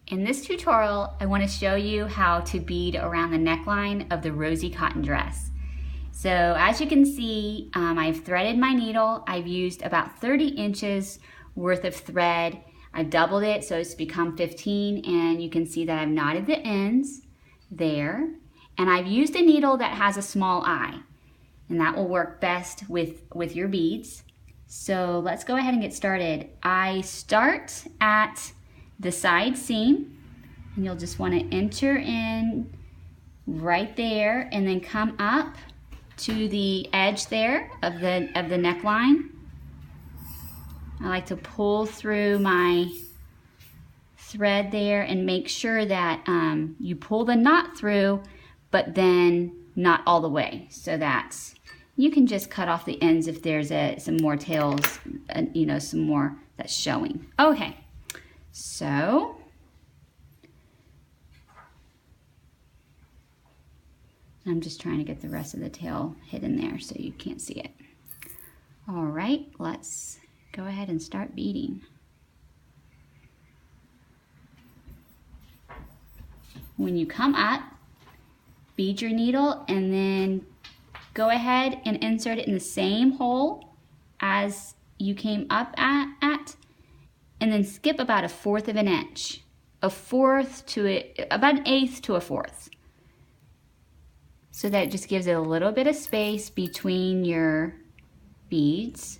In this tutorial, I want to show you how to bead around the neckline of the Rosie Cotton dress. So as you can see, I've threaded my needle. I've used about 30 inches worth of thread. I've doubled it so it's become 15, and you can see that I've knotted the ends there. And I've used a needle that has a small eye, and that will work best with your beads. So let's go ahead and get started. I start at the side seam, and you'll just want to enter in right there and then come up to the edge there of the neckline. I like to pull through my thread there and make sure that you pull the knot through, but then not all the way, so that you can just cut off the ends if there's some more tails, some more that's showing. Okay. So, I'm just trying to get the rest of the tail hidden there so you can't see it. All right, let's go ahead and start beading. When you come up, bead your needle and then go ahead and insert it in the same hole as you came up at. And then skip about 1/4 of an inch, about 1/8 to 1/4. So that just gives it a little bit of space between your beads.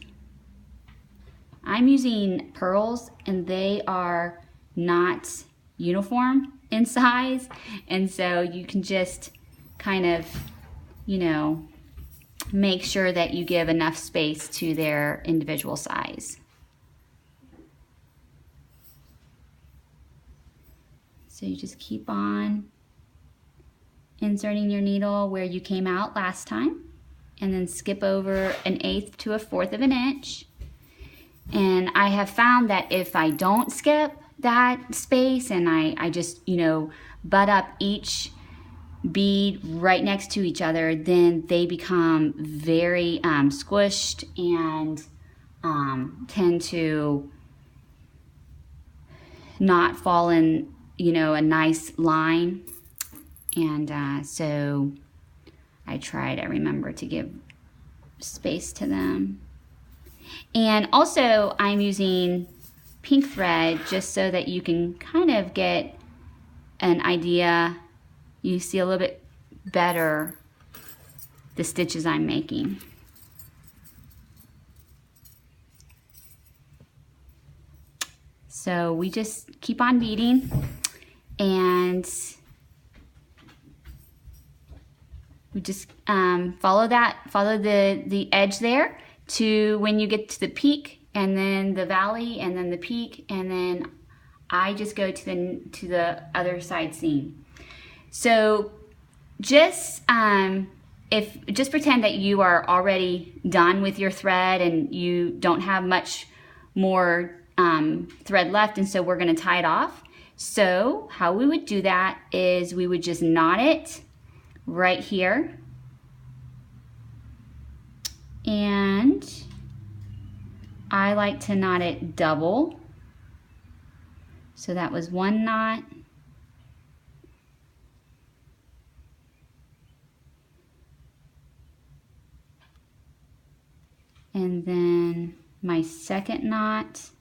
I'm using pearls, and they are not uniform in size, and so you can just kind of, make sure that you give enough space to their individual size. So you just keep on inserting your needle where you came out last time, and then skip over 1/8 to 1/4 of an inch. And I have found that if I don't skip that space and I just, butt up each bead right next to each other, then they become very squished and tend to not fall in a nice line. And so I remember to give space to them. And also I'm using pink thread just so that you can kind of get an idea. You see a little bit better the stitches I'm making. So we just keep on beading, and we just follow the edge there to when you get to the peak, and then the valley, and then the peak, and then I just go to the other side seam. So just pretend that you are already done with your thread and you don't have much more thread left, and so we're going to tie it off. So how we would do that is we would just knot it right here, and I like to knot it double. So that was one knot, and then my second knot,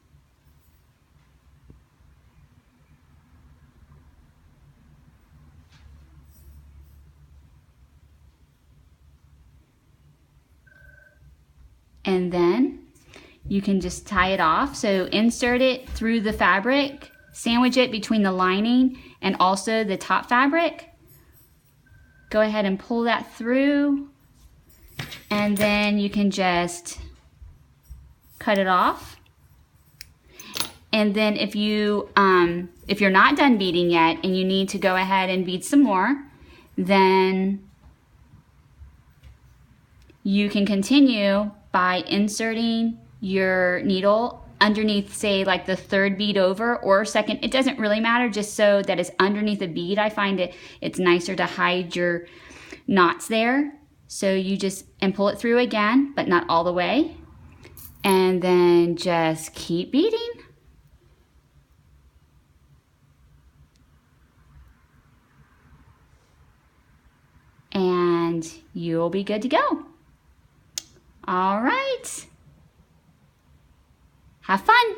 and then you can just tie it off. So insert it through the fabric, sandwich it between the lining and also the top fabric. Go ahead and pull that through, and then you can just cut it off. And then if you're not done beading yet and you need to go ahead and bead some more, then you can continue by inserting your needle underneath, say, like the 3rd bead over or 2nd. It doesn't really matter, just so that it's underneath a bead. I find it's nicer to hide your knots there. So you just pull it through again, but not all the way, and then just keep beading. and you'll be good to go. All right. Have fun.